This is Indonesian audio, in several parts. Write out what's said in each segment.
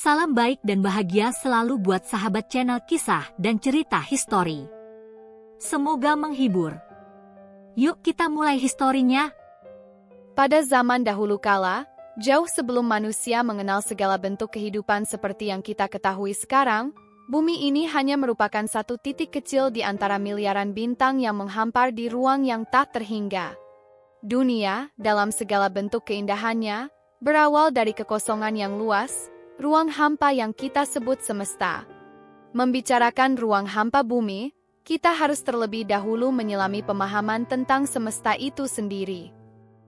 Salam baik dan bahagia selalu buat sahabat channel kisah dan cerita histori. Semoga menghibur. Yuk kita mulai historinya. Pada zaman dahulu kala, jauh sebelum manusia mengenal segala bentuk kehidupan seperti yang kita ketahui sekarang, bumi ini hanya merupakan satu titik kecil di antara miliaran bintang yang menghampar di ruang yang tak terhingga. Dunia, dalam segala bentuk keindahannya, berawal dari kekosongan yang luas, ruang hampa yang kita sebut semesta. Membicarakan ruang hampa bumi, kita harus terlebih dahulu menyelami pemahaman tentang semesta itu sendiri.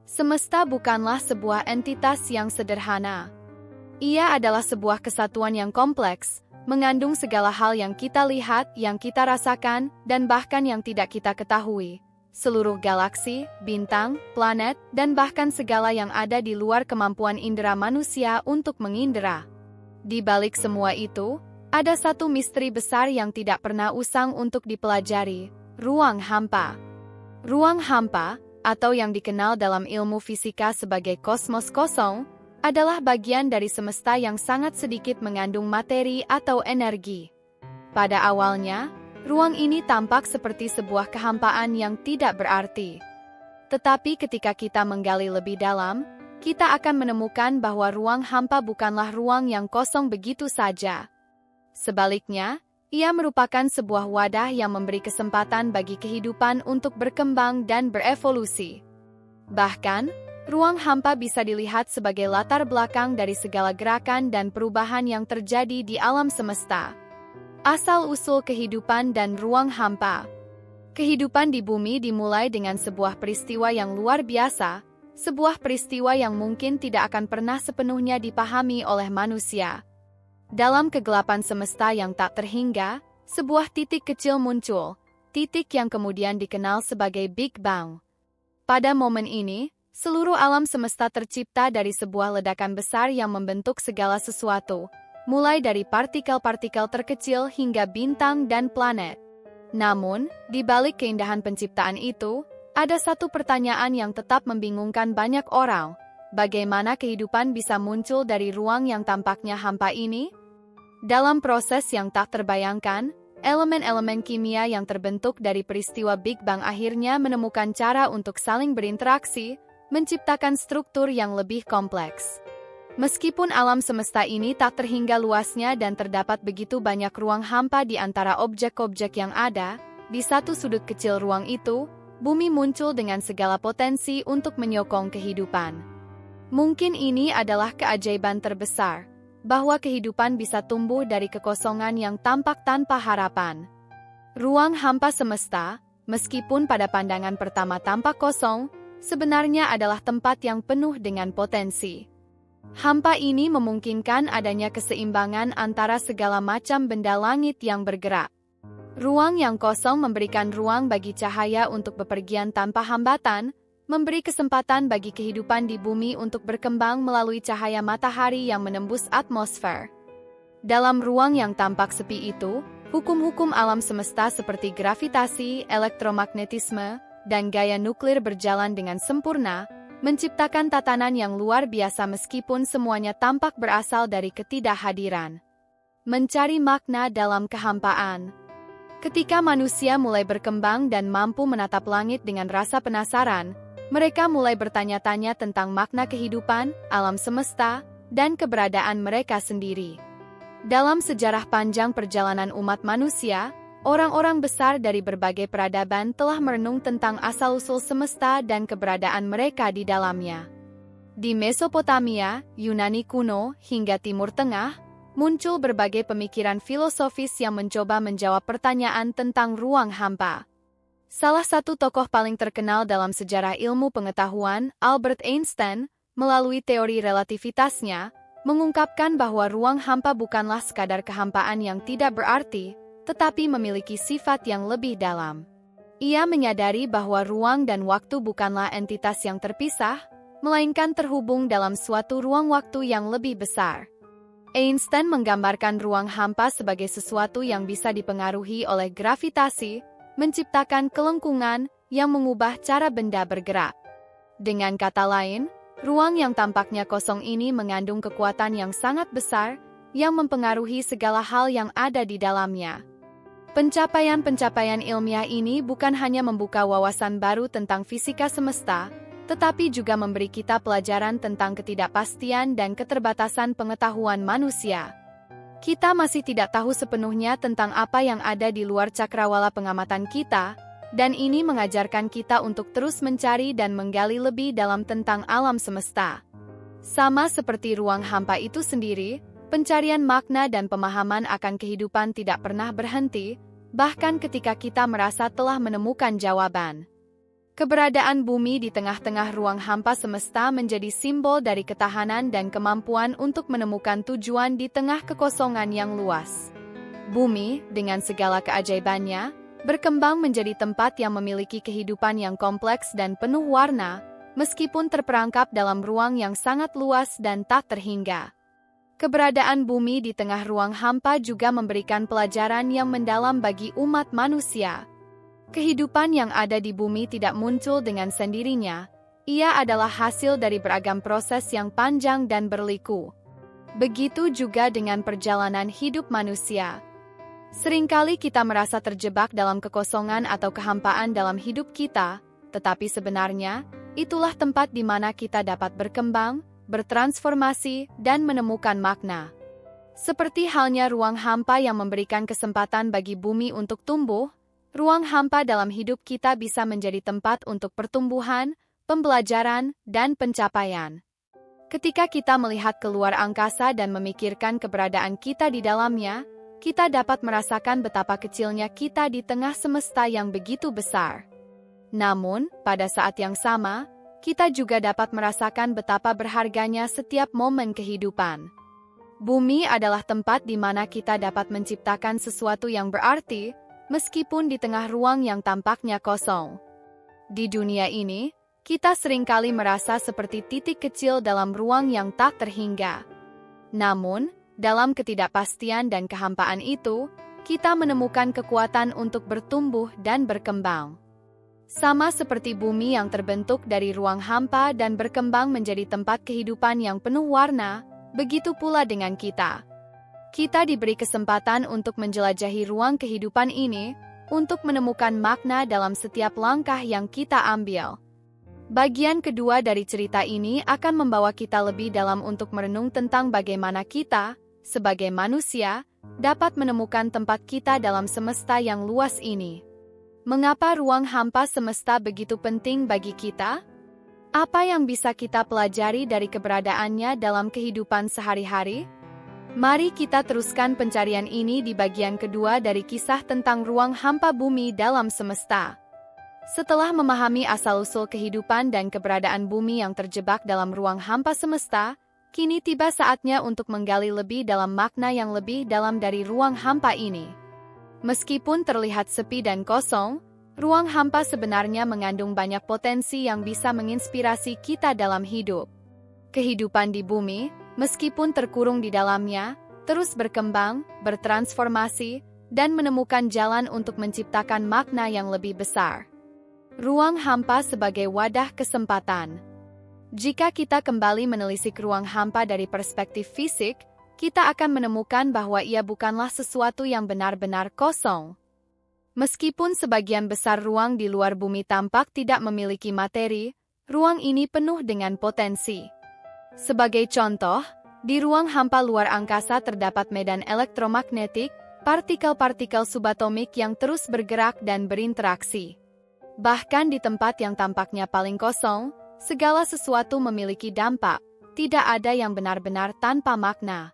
Semesta bukanlah sebuah entitas yang sederhana. Ia adalah sebuah kesatuan yang kompleks, mengandung segala hal yang kita lihat, yang kita rasakan, dan bahkan yang tidak kita ketahui. Seluruh galaksi, bintang, planet, dan bahkan segala yang ada di luar kemampuan indera manusia untuk mengindera. Di balik semua itu, ada satu misteri besar yang tidak pernah usang untuk dipelajari, ruang hampa. Ruang hampa, atau yang dikenal dalam ilmu fisika sebagai kosmos kosong, adalah bagian dari semesta yang sangat sedikit mengandung materi atau energi. Pada awalnya, ruang ini tampak seperti sebuah kehampaan yang tidak berarti. Tetapi ketika kita menggali lebih dalam, kita akan menemukan bahwa ruang hampa bukanlah ruang yang kosong begitu saja. Sebaliknya, ia merupakan sebuah wadah yang memberi kesempatan bagi kehidupan untuk berkembang dan berevolusi. Bahkan, ruang hampa bisa dilihat sebagai latar belakang dari segala gerakan dan perubahan yang terjadi di alam semesta. Asal-usul kehidupan dan ruang hampa. Kehidupan di bumi dimulai dengan sebuah peristiwa yang luar biasa, sebuah peristiwa yang mungkin tidak akan pernah sepenuhnya dipahami oleh manusia. Dalam kegelapan semesta yang tak terhingga, sebuah titik kecil muncul, titik yang kemudian dikenal sebagai Big Bang. Pada momen ini, seluruh alam semesta tercipta dari sebuah ledakan besar yang membentuk segala sesuatu, mulai dari partikel-partikel terkecil hingga bintang dan planet. Namun, di balik keindahan penciptaan itu, ada satu pertanyaan yang tetap membingungkan banyak orang. Bagaimana kehidupan bisa muncul dari ruang yang tampaknya hampa ini? Dalam proses yang tak terbayangkan, elemen-elemen kimia yang terbentuk dari peristiwa Big Bang akhirnya menemukan cara untuk saling berinteraksi, menciptakan struktur yang lebih kompleks. Meskipun alam semesta ini tak terhingga luasnya dan terdapat begitu banyak ruang hampa di antara objek-objek yang ada, di satu sudut kecil ruang itu, bumi muncul dengan segala potensi untuk menyokong kehidupan. Mungkin ini adalah keajaiban terbesar, bahwa kehidupan bisa tumbuh dari kekosongan yang tampak tanpa harapan. Ruang hampa semesta, meskipun pada pandangan pertama tampak kosong, sebenarnya adalah tempat yang penuh dengan potensi. Hampa ini memungkinkan adanya keseimbangan antara segala macam benda langit yang bergerak. Ruang yang kosong memberikan ruang bagi cahaya untuk bepergian tanpa hambatan, memberi kesempatan bagi kehidupan di bumi untuk berkembang melalui cahaya matahari yang menembus atmosfer. Dalam ruang yang tampak sepi itu, hukum-hukum alam semesta seperti gravitasi, elektromagnetisme, dan gaya nuklir berjalan dengan sempurna, menciptakan tatanan yang luar biasa meskipun semuanya tampak berasal dari ketidakhadiran. Mencari makna dalam kehampaan. Ketika manusia mulai berkembang dan mampu menatap langit dengan rasa penasaran, mereka mulai bertanya-tanya tentang makna kehidupan, alam semesta, dan keberadaan mereka sendiri. Dalam sejarah panjang perjalanan umat manusia, orang-orang besar dari berbagai peradaban telah merenung tentang asal-usul semesta dan keberadaan mereka di dalamnya. Di Mesopotamia, Yunani kuno, hingga Timur Tengah, muncul berbagai pemikiran filosofis yang mencoba menjawab pertanyaan tentang ruang hampa. Salah satu tokoh paling terkenal dalam sejarah ilmu pengetahuan, Albert Einstein, melalui teori relativitasnya, mengungkapkan bahwa ruang hampa bukanlah sekadar kehampaan yang tidak berarti, tetapi memiliki sifat yang lebih dalam. Ia menyadari bahwa ruang dan waktu bukanlah entitas yang terpisah, melainkan terhubung dalam suatu ruang waktu yang lebih besar. Einstein menggambarkan ruang hampa sebagai sesuatu yang bisa dipengaruhi oleh gravitasi, menciptakan kelengkungan yang mengubah cara benda bergerak. Dengan kata lain, ruang yang tampaknya kosong ini mengandung kekuatan yang sangat besar, yang mempengaruhi segala hal yang ada di dalamnya. Pencapaian-pencapaian ilmiah ini bukan hanya membuka wawasan baru tentang fisika semesta, tetapi juga memberi kita pelajaran tentang ketidakpastian dan keterbatasan pengetahuan manusia. Kita masih tidak tahu sepenuhnya tentang apa yang ada di luar cakrawala pengamatan kita, dan ini mengajarkan kita untuk terus mencari dan menggali lebih dalam tentang alam semesta. Sama seperti ruang hampa itu sendiri, pencarian makna dan pemahaman akan kehidupan tidak pernah berhenti, bahkan ketika kita merasa telah menemukan jawaban. Keberadaan bumi di tengah-tengah ruang hampa semesta menjadi simbol dari ketahanan dan kemampuan untuk menemukan tujuan di tengah kekosongan yang luas. Bumi, dengan segala keajaibannya, berkembang menjadi tempat yang memiliki kehidupan yang kompleks dan penuh warna, meskipun terperangkap dalam ruang yang sangat luas dan tak terhingga. Keberadaan bumi di tengah ruang hampa juga memberikan pelajaran yang mendalam bagi umat manusia. Kehidupan yang ada di bumi tidak muncul dengan sendirinya, ia adalah hasil dari beragam proses yang panjang dan berliku. Begitu juga dengan perjalanan hidup manusia. Seringkali kita merasa terjebak dalam kekosongan atau kehampaan dalam hidup kita, tetapi sebenarnya, itulah tempat di mana kita dapat berkembang, bertransformasi, dan menemukan makna. Seperti halnya ruang hampa yang memberikan kesempatan bagi bumi untuk tumbuh, ruang hampa dalam hidup kita bisa menjadi tempat untuk pertumbuhan, pembelajaran, dan pencapaian. Ketika kita melihat keluar angkasa dan memikirkan keberadaan kita di dalamnya, kita dapat merasakan betapa kecilnya kita di tengah semesta yang begitu besar. Namun, pada saat yang sama, kita juga dapat merasakan betapa berharganya setiap momen kehidupan. Bumi adalah tempat di mana kita dapat menciptakan sesuatu yang berarti, meskipun di tengah ruang yang tampaknya kosong. Di dunia ini, kita seringkali merasa seperti titik kecil dalam ruang yang tak terhingga. Namun, dalam ketidakpastian dan kehampaan itu, kita menemukan kekuatan untuk bertumbuh dan berkembang. Sama seperti bumi yang terbentuk dari ruang hampa dan berkembang menjadi tempat kehidupan yang penuh warna, begitu pula dengan kita. Kita diberi kesempatan untuk menjelajahi ruang kehidupan ini, untuk menemukan makna dalam setiap langkah yang kita ambil. Bagian kedua dari cerita ini akan membawa kita lebih dalam untuk merenung tentang bagaimana kita, sebagai manusia, dapat menemukan tempat kita dalam semesta yang luas ini. Mengapa ruang hampa semesta begitu penting bagi kita? Apa yang bisa kita pelajari dari keberadaannya dalam kehidupan sehari-hari? Mari kita teruskan pencarian ini di bagian kedua dari kisah tentang ruang hampa bumi dalam semesta. Setelah memahami asal-usul kehidupan dan keberadaan bumi yang terjebak dalam ruang hampa semesta, kini tiba saatnya untuk menggali lebih dalam makna yang lebih dalam dari ruang hampa ini. Meskipun terlihat sepi dan kosong, ruang hampa sebenarnya mengandung banyak potensi yang bisa menginspirasi kita dalam hidup. Kehidupan di bumi, meskipun terkurung di dalamnya, terus berkembang, bertransformasi, dan menemukan jalan untuk menciptakan makna yang lebih besar. Ruang hampa sebagai wadah kesempatan. Jika kita kembali menelisik ruang hampa dari perspektif fisik, kita akan menemukan bahwa ia bukanlah sesuatu yang benar-benar kosong. Meskipun sebagian besar ruang di luar bumi tampak tidak memiliki materi, ruang ini penuh dengan potensi. Sebagai contoh, di ruang hampa luar angkasa terdapat medan elektromagnetik, partikel-partikel subatomik yang terus bergerak dan berinteraksi. Bahkan di tempat yang tampaknya paling kosong, segala sesuatu memiliki dampak, tidak ada yang benar-benar tanpa makna.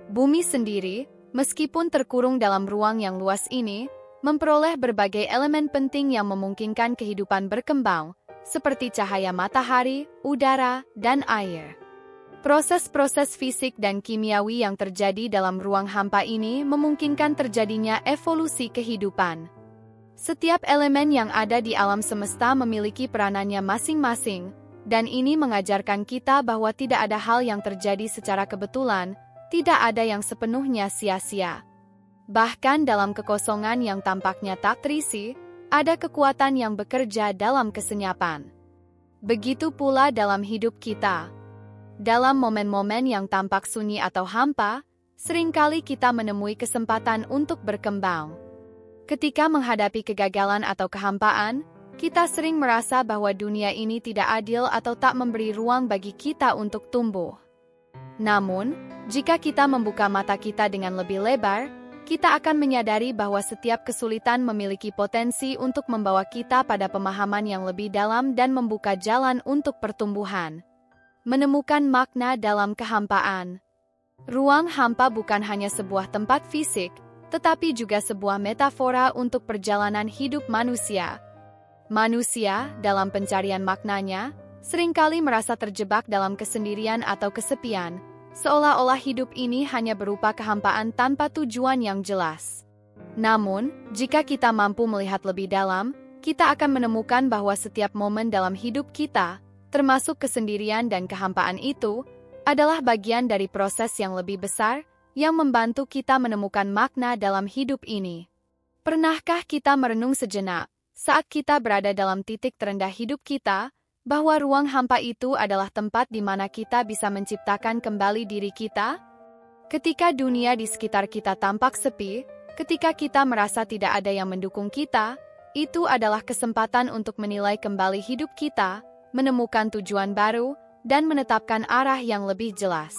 Bumi sendiri, meskipun terkurung dalam ruang yang luas ini, memperoleh berbagai elemen penting yang memungkinkan kehidupan berkembang, seperti cahaya matahari, udara, dan air. Proses-proses fisik dan kimiawi yang terjadi dalam ruang hampa ini memungkinkan terjadinya evolusi kehidupan. Setiap elemen yang ada di alam semesta memiliki peranannya masing-masing, dan ini mengajarkan kita bahwa tidak ada hal yang terjadi secara kebetulan, tidak ada yang sepenuhnya sia-sia. Bahkan dalam kekosongan yang tampaknya tak terisi, ada kekuatan yang bekerja dalam kesenyapan. Begitu pula dalam hidup kita. Dalam momen-momen yang tampak sunyi atau hampa, seringkali kita menemui kesempatan untuk berkembang. Ketika menghadapi kegagalan atau kehampaan, kita sering merasa bahwa dunia ini tidak adil atau tak memberi ruang bagi kita untuk tumbuh. Namun, jika kita membuka mata kita dengan lebih lebar, kita akan menyadari bahwa setiap kesulitan memiliki potensi untuk membawa kita pada pemahaman yang lebih dalam dan membuka jalan untuk pertumbuhan. Menemukan makna dalam kehampaan. Ruang hampa bukan hanya sebuah tempat fisik, tetapi juga sebuah metafora untuk perjalanan hidup manusia. Manusia, dalam pencarian maknanya, seringkali merasa terjebak dalam kesendirian atau kesepian, seolah-olah hidup ini hanya berupa kehampaan tanpa tujuan yang jelas. Namun, jika kita mampu melihat lebih dalam, kita akan menemukan bahwa setiap momen dalam hidup kita, termasuk kesendirian dan kehampaan itu, adalah bagian dari proses yang lebih besar yang membantu kita menemukan makna dalam hidup ini. Pernahkah kita merenung sejenak, saat kita berada dalam titik terendah hidup kita, bahwa ruang hampa itu adalah tempat di mana kita bisa menciptakan kembali diri kita? Ketika dunia di sekitar kita tampak sepi, ketika kita merasa tidak ada yang mendukung kita, itu adalah kesempatan untuk menilai kembali hidup kita, menemukan tujuan baru, dan menetapkan arah yang lebih jelas.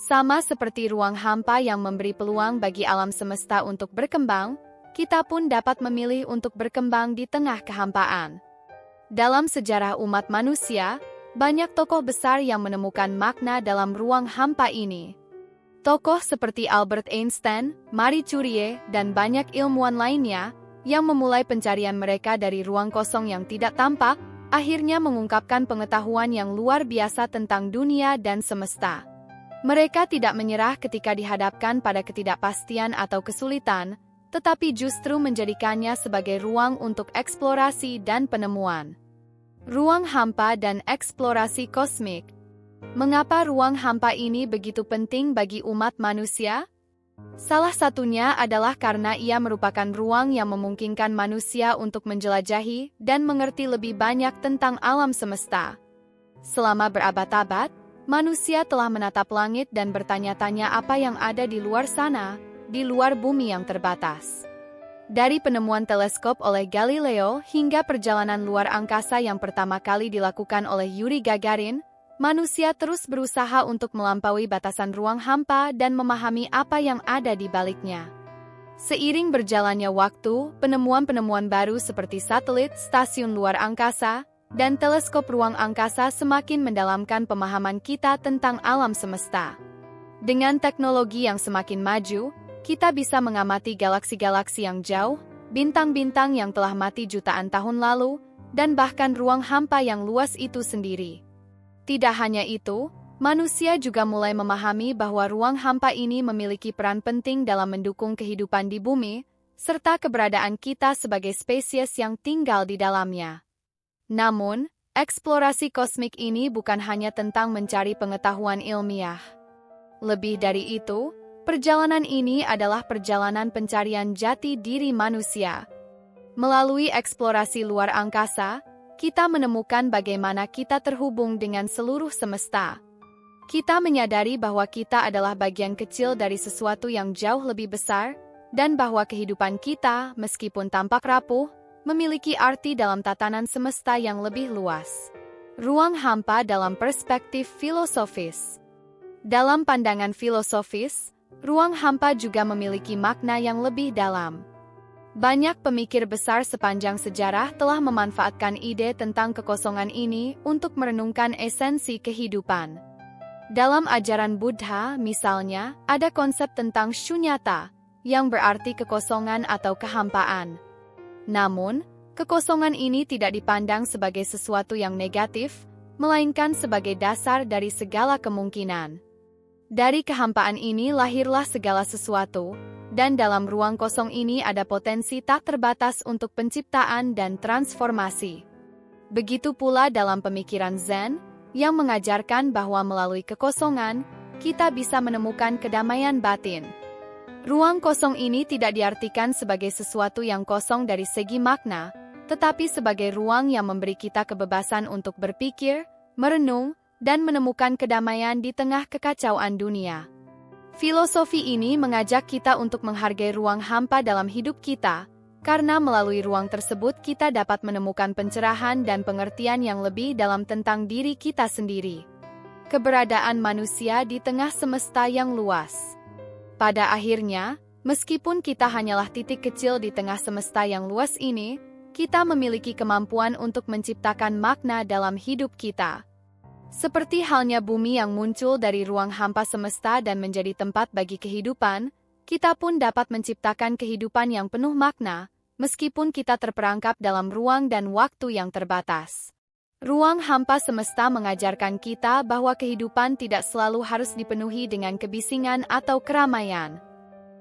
Sama seperti ruang hampa yang memberi peluang bagi alam semesta untuk berkembang, kita pun dapat memilih untuk berkembang di tengah kehampaan. Dalam sejarah umat manusia, banyak tokoh besar yang menemukan makna dalam ruang hampa ini. Tokoh seperti Albert Einstein, Marie Curie, dan banyak ilmuwan lainnya yang memulai pencarian mereka dari ruang kosong yang tidak tampak, akhirnya mengungkapkan pengetahuan yang luar biasa tentang dunia dan semesta. Mereka tidak menyerah ketika dihadapkan pada ketidakpastian atau kesulitan, tetapi justru menjadikannya sebagai ruang untuk eksplorasi dan penemuan. Ruang hampa dan eksplorasi kosmik. Mengapa ruang hampa ini begitu penting bagi umat manusia? Salah satunya adalah karena ia merupakan ruang yang memungkinkan manusia untuk menjelajahi dan mengerti lebih banyak tentang alam semesta. Selama berabad-abad, manusia telah menatap langit dan bertanya-tanya apa yang ada di luar sana, di luar bumi yang terbatas. Dari penemuan teleskop oleh Galileo hingga perjalanan luar angkasa yang pertama kali dilakukan oleh Yuri Gagarin, manusia terus berusaha untuk melampaui batasan ruang hampa dan memahami apa yang ada di baliknya. Seiring berjalannya waktu, penemuan-penemuan baru seperti satelit, stasiun luar angkasa, dan teleskop ruang angkasa semakin mendalamkan pemahaman kita tentang alam semesta. Dengan teknologi yang semakin maju, kita bisa mengamati galaksi-galaksi yang jauh, bintang-bintang yang telah mati jutaan tahun lalu, dan bahkan ruang hampa yang luas itu sendiri. Tidak hanya itu, manusia juga mulai memahami bahwa ruang hampa ini memiliki peran penting dalam mendukung kehidupan di bumi, serta keberadaan kita sebagai spesies yang tinggal di dalamnya. Namun, eksplorasi kosmik ini bukan hanya tentang mencari pengetahuan ilmiah. Lebih dari itu, perjalanan ini adalah perjalanan pencarian jati diri manusia. Melalui eksplorasi luar angkasa, kita menemukan bagaimana kita terhubung dengan seluruh semesta. Kita menyadari bahwa kita adalah bagian kecil dari sesuatu yang jauh lebih besar, dan bahwa kehidupan kita, meskipun tampak rapuh, memiliki arti dalam tatanan semesta yang lebih luas. Ruang hampa dalam perspektif filosofis. Dalam pandangan filosofis, ruang hampa juga memiliki makna yang lebih dalam. Banyak pemikir besar sepanjang sejarah telah memanfaatkan ide tentang kekosongan ini untuk merenungkan esensi kehidupan. Dalam ajaran Buddha, misalnya, ada konsep tentang shunyata, yang berarti kekosongan atau kehampaan. Namun, kekosongan ini tidak dipandang sebagai sesuatu yang negatif, melainkan sebagai dasar dari segala kemungkinan. Dari kehampaan ini lahirlah segala sesuatu, dan dalam ruang kosong ini ada potensi tak terbatas untuk penciptaan dan transformasi. Begitu pula dalam pemikiran Zen, yang mengajarkan bahwa melalui kekosongan, kita bisa menemukan kedamaian batin. Ruang kosong ini tidak diartikan sebagai sesuatu yang kosong dari segi makna, tetapi sebagai ruang yang memberi kita kebebasan untuk berpikir, merenung, dan menemukan kedamaian di tengah kekacauan dunia. Filosofi ini mengajak kita untuk menghargai ruang hampa dalam hidup kita, karena melalui ruang tersebut kita dapat menemukan pencerahan dan pengertian yang lebih dalam tentang diri kita sendiri. Keberadaan manusia di tengah semesta yang luas. Pada akhirnya, meskipun kita hanyalah titik kecil di tengah semesta yang luas ini, kita memiliki kemampuan untuk menciptakan makna dalam hidup kita. Seperti halnya bumi yang muncul dari ruang hampa semesta dan menjadi tempat bagi kehidupan, kita pun dapat menciptakan kehidupan yang penuh makna, meskipun kita terperangkap dalam ruang dan waktu yang terbatas. Ruang hampa semesta mengajarkan kita bahwa kehidupan tidak selalu harus dipenuhi dengan kebisingan atau keramaian.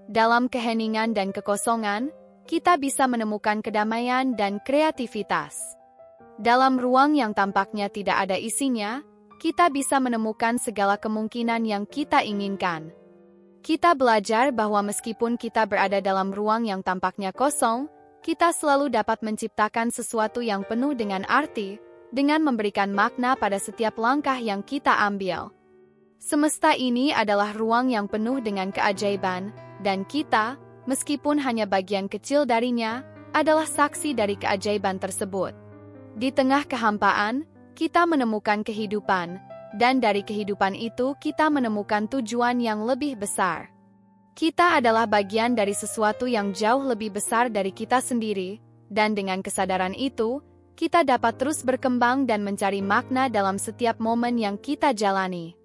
Dalam keheningan dan kekosongan, kita bisa menemukan kedamaian dan kreativitas. Dalam ruang yang tampaknya tidak ada isinya, kita bisa menemukan segala kemungkinan yang kita inginkan. Kita belajar bahwa meskipun kita berada dalam ruang yang tampaknya kosong, kita selalu dapat menciptakan sesuatu yang penuh dengan arti, dengan memberikan makna pada setiap langkah yang kita ambil. Semesta ini adalah ruang yang penuh dengan keajaiban, dan kita, meskipun hanya bagian kecil darinya, adalah saksi dari keajaiban tersebut. Di tengah kehampaan, kita menemukan kehidupan, dan dari kehidupan itu kita menemukan tujuan yang lebih besar. Kita adalah bagian dari sesuatu yang jauh lebih besar dari kita sendiri, dan dengan kesadaran itu, kita dapat terus berkembang dan mencari makna dalam setiap momen yang kita jalani.